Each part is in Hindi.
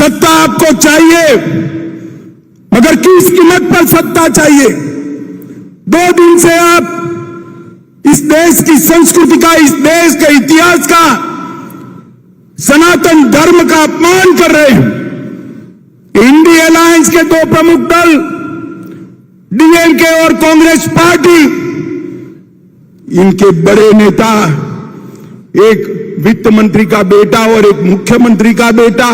सत्ता आपको चाहिए, मगर किस कीमत पर सत्ता चाहिए? 2 दिन से आप इस देश की संस्कृति का, इस देश के इतिहास का, सनातन धर्म का अपमान कर रहे हैं। इंडी अलायंस के 2 प्रमुख दल डीएमके और कांग्रेस पार्टी, इनके बड़े नेता, एक वित्त मंत्री का बेटा और एक मुख्यमंत्री का बेटा,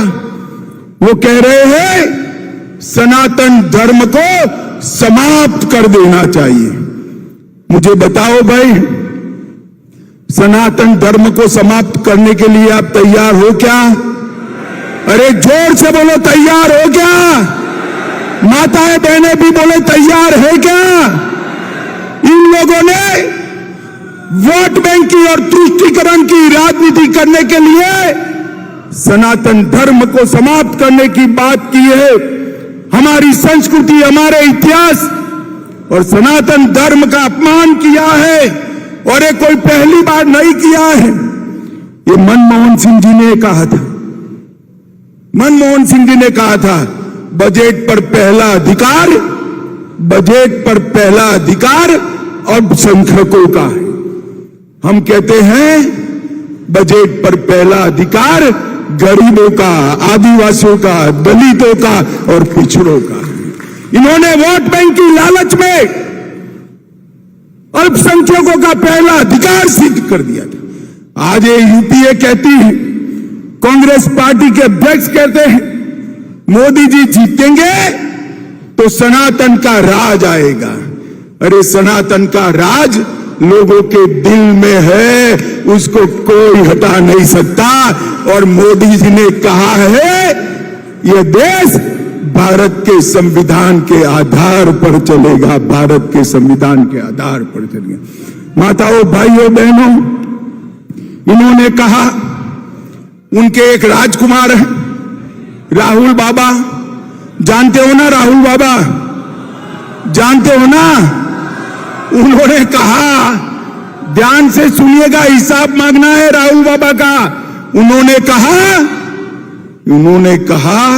वो कह रहे हैं सनातन धर्म को समाप्त कर देना चाहिए। मुझे बताओ भाई, सनातन धर्म को समाप्त करने के लिए आप तैयार हो क्या? अरे जोर से बोलो, तैयार हो क्या? माताएं बहनें भी बोले, तैयार है क्या? इन लोगों ने वोट बैंक की और तुष्टीकरण की राजनीति करने के लिए सनातन धर्म को समाप्त करने की बात की है। हमारी संस्कृति, हमारे इतिहास और सनातन धर्म का अपमान किया है, और ये कोई पहली बार नहीं किया है। ये मनमोहन सिंह जी ने कहा था, मनमोहन सिंह जी ने कहा था, बजट पर पहला अधिकार, बजट पर पहला अधिकार अल्पसंख्यकों का है। हम कहते हैं बजट पर पहला अधिकार गरीबों का, आदिवासियों का, दलितों का और पिछड़ों का। इन्होंने वोट बैंक की लालच में अल्पसंख्यकों का पहला अधिकार सिद्ध कर दिया था। आज ये यूपीए कहती है, कांग्रेस पार्टी के अध्यक्ष कहते हैं मोदी जी जीतेंगे तो सनातन का राज आएगा। अरे सनातन का राज लोगों के दिल में है, उसको कोई हटा नहीं सकता। और मोदी जी ने कहा है यह देश भारत के संविधान के आधार पर चलेगा, भारत के संविधान के आधार पर चलेगा। माताओं, भाइयों, बहनों, इन्होंने कहा, उनके एक राजकुमार है राहुल बाबा, जानते हो ना राहुल बाबा, जानते हो ना? उन्होंने कहा, ध्यान से सुनिएगा, हिसाब मांगना है राहुल बाबा का। उन्होंने कहा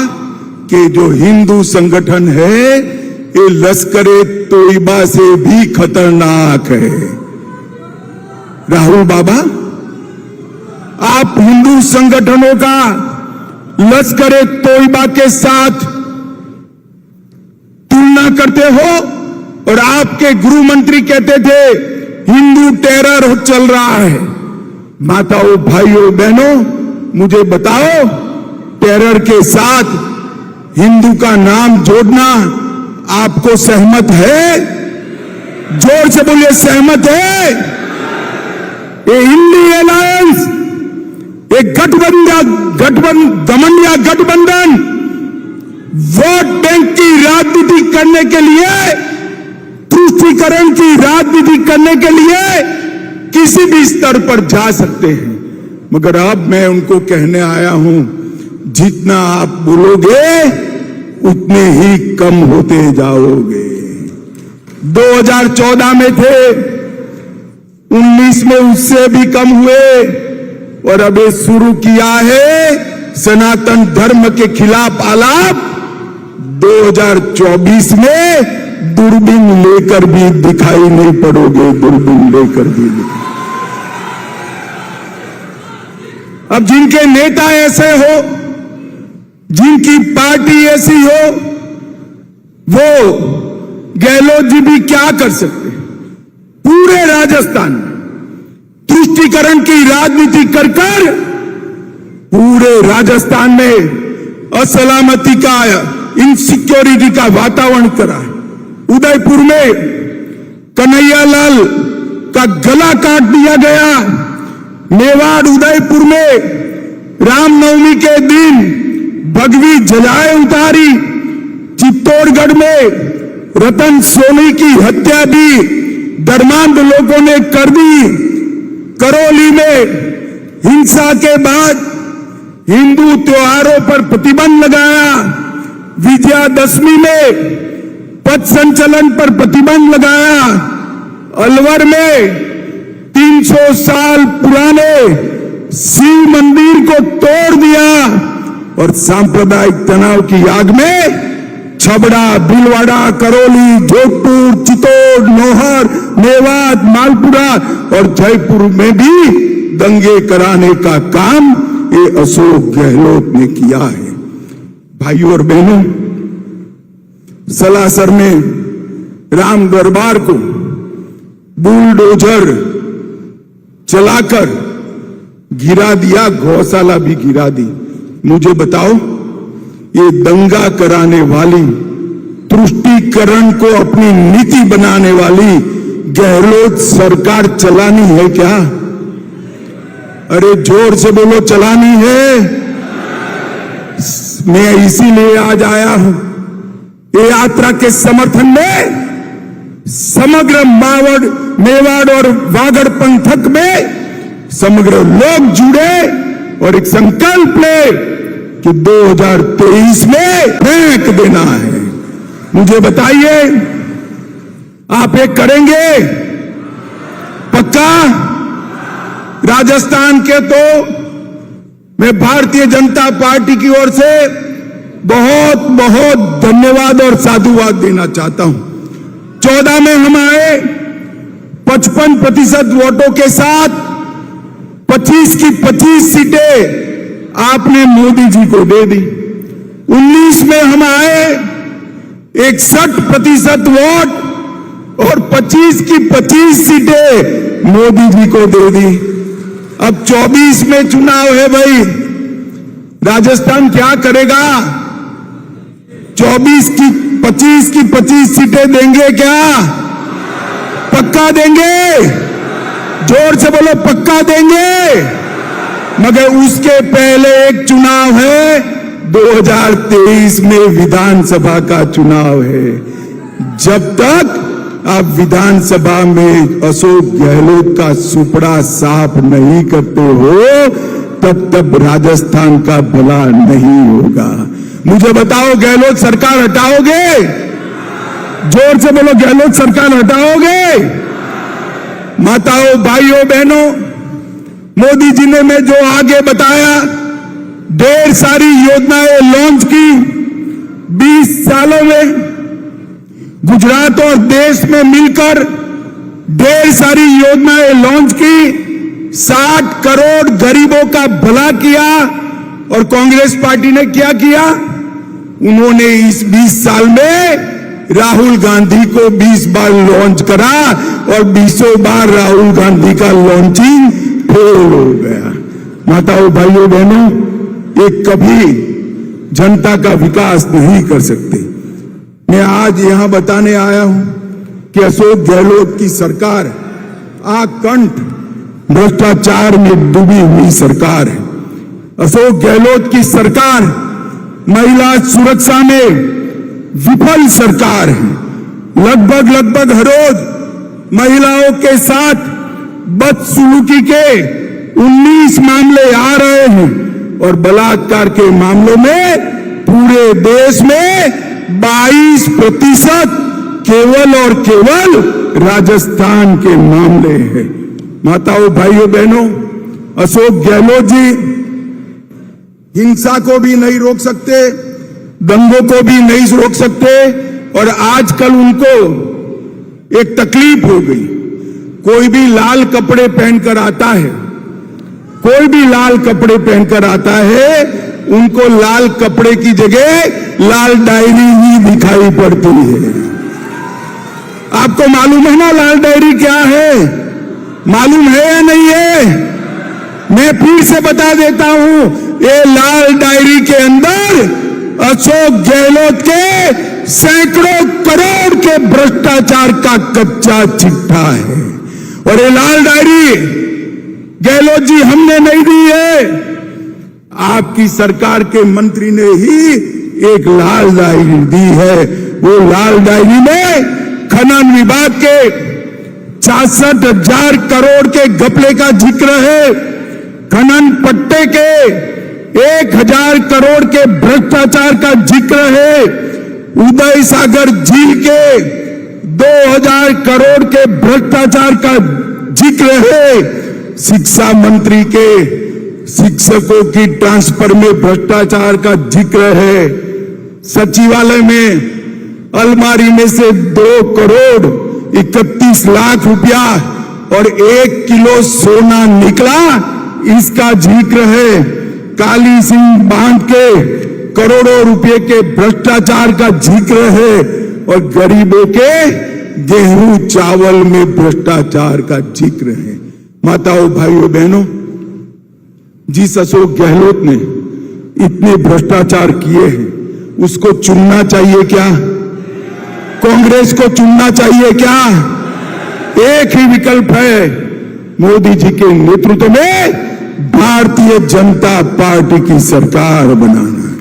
कि जो हिंदू संगठन है ये लश्करे तोयबा से भी खतरनाक है। राहुल बाबा, आप हिंदू संगठनों का लश्करे तोयबा के साथ तुलना करते हो, और आपके गृह मंत्री कहते थे हिंदू टेरर चल रहा है। माताओं, भाइयों, बहनों, मुझे बताओ, टेरर के साथ हिंदू का नाम जोड़ना आपको सहमत है? जोर से बोलिए, सहमत है? ये इंडी अलायंस, एक गठबंधन वोट बैंक की राजनीति करने के लिए, तुष्टीकरण की राजनीति करने के लिए किसी भी स्तर पर जा सकते हैं। मगर अब मैं उनको कहने आया हूं, जितना आप बोलोगे उतने ही कम होते जाओगे। 2014 में थे, 19 में उससे भी कम हुए, और अब ये शुरू किया है सनातन धर्म के खिलाफ आलाप। 2024 में दूरबीन लेकर भी दिखाई नहीं पड़ोगे, दूरबीन लेकर भी दिखाई। अब जिनके नेता ऐसे हो, जिनकी पार्टी ऐसी हो, वो गहलोत जी भी क्या कर सकते हैं? पूरे राजस्थान में तुष्टीकरण की राजनीति कर कर पूरे राजस्थान में असलामती का, इनसिक्योरिटी का वातावरण करा है। उदयपुर में कन्हैयालाल का गला काट दिया गया। मेवाड़ उदयपुर में रामनवमी के दिन भगवी जलाए उतारी। चित्तौड़गढ़ में रतन सोनी की हत्या भी धर्मांध लोगों ने कर दी। करौली में हिंसा के बाद हिंदू त्योहारों पर प्रतिबंध लगाया। विजयादशमी में पथ संचलन पर प्रतिबंध लगाया। अलवर में 300 साल पुराने शिव मंदिर को तोड़ दिया। और सांप्रदायिक तनाव की आग में छबड़ा, भीलवाड़ा, करौली, जोधपुर, चित्तौड़, नौहर, मेवात, मालपुरा और जयपुर में भी दंगे कराने का काम ये अशोक गहलोत ने किया है। भाइयों और बहनों, सलासर में राम दरबार को बुलडोजर चलाकर गिरा दिया, गौशाला भी गिरा दी। मुझे बताओ, ये दंगा कराने वाली, तुष्टीकरण को अपनी नीति बनाने वाली गहलोत सरकार चलानी है क्या? अरे जोर से बोलो, चलानी है। मैं इसीलिए आज आया हूं ये यात्रा के समर्थन में। समग्र मेवाड़ और वागड़ पंथक में समग्र लोग जुड़े और एक संकल्प ले कि 2023 में फेंक देना है। मुझे बताइए, आप ये करेंगे पक्का? राजस्थान के तो मैं भारतीय जनता पार्टी की ओर से बहुत बहुत धन्यवाद और साधुवाद देना चाहता हूं। 14 में हम आए 55% वोटों के साथ, 25 की 25 सीटें आपने मोदी जी को दे दी। 19 में हम आए 61% वोट और 25 की 25 सीटें मोदी जी को दे दी। अब 24 में चुनाव है भाई, राजस्थान क्या करेगा? 24 की 25 सीटें देंगे क्या? पक्का देंगे? जोर से बोलो, पक्का देंगे। मगर उसके पहले एक चुनाव है, 2023 में विधानसभा का चुनाव है। जब तक आप विधानसभा में अशोक गहलोत का सुपड़ा साफ नहीं करते हो, तब राजस्थान का भला नहीं होगा। मुझे बताओ, गहलोत सरकार हटाओगे? जोर से बोलो, गहलोत सरकार हटाओगे? माताओं, भाइयों, बहनों, मोदी जी ने मैं जो आगे बताया, ढेर सारी योजनाएं लॉन्च की 20 सालों में। गुजरात और देश में मिलकर ढेर सारी योजनाएं लॉन्च की, 60 करोड़ गरीबों का भला किया। और कांग्रेस पार्टी ने क्या किया? उन्होंने इस 20 साल में राहुल गांधी को 20 बार लॉन्च करा और 20 बार राहुल गांधी का लॉन्चिंग फेल हो गया। माताओं, भाइयों, बहनों, ये कभी जनता का विकास नहीं कर सकते। मैं आज यहां बताने आया हूं कि अशोक गहलोत की सरकार आकंठ भ्रष्टाचार में डूबी हुई सरकार है। अशोक गहलोत की सरकार महिला सुरक्षा में विफल सरकार है। लगभग हर रोज महिलाओं के साथ बदसलूकी के 19 मामले आ रहे हैं और बलात्कार के मामलों में पूरे देश में 22% केवल और केवल राजस्थान के मामले हैं। माताओं, भाइयों, बहनों, अशोक गहलोत जी हिंसा को भी नहीं रोक सकते, दंगों को भी नहीं रोक सकते। और आजकल उनको एक तकलीफ हो गई, कोई भी लाल कपड़े पहनकर आता है, कोई भी लाल कपड़े पहनकर आता है, उनको लाल कपड़े की जगह लाल डायरी ही दिखाई पड़ती है। आपको मालूम है ना लाल डायरी क्या है? मालूम है या नहीं है? मैं फिर से बता देता हूं, ये लाल डायरी के अंदर अशोक गहलोत के सैकड़ों करोड़ के भ्रष्टाचार का कच्चा चिट्ठा है। और ये लाल डायरी गहलोत जी हमने नहीं दी है, आपकी सरकार के मंत्री ने ही एक लाल डायरी दी है। वो लाल डायरी में खनन विभाग के 66,000 करोड़ के घपले का जिक्र है, खनन पट्टे के 1,000 करोड़ के भ्रष्टाचार का जिक्र है, उदय सागर झील के 2,000 करोड़ के भ्रष्टाचार का जिक्र है, शिक्षा मंत्री के शिक्षकों की ट्रांसफर में भ्रष्टाचार का जिक्र है। सचिवालय में अलमारी में से 2,31,00,000 रुपया और 1 किलो सोना निकला, इसका जिक्र है। काली सिंह बांध के करोड़ों रुपए के भ्रष्टाचार का जिक्र है और गरीबों के गेहूं चावल में भ्रष्टाचार का जिक्र है। माताओं, भाइयों, बहनों, जिस अशोक गहलोत ने इतने भ्रष्टाचार किए हैं, उसको चुनना चाहिए क्या? कांग्रेस को चुनना चाहिए क्या? एक ही विकल्प है, मोदी जी के नेतृत्व में भारतीय जनता पार्टी की सरकार बनाना।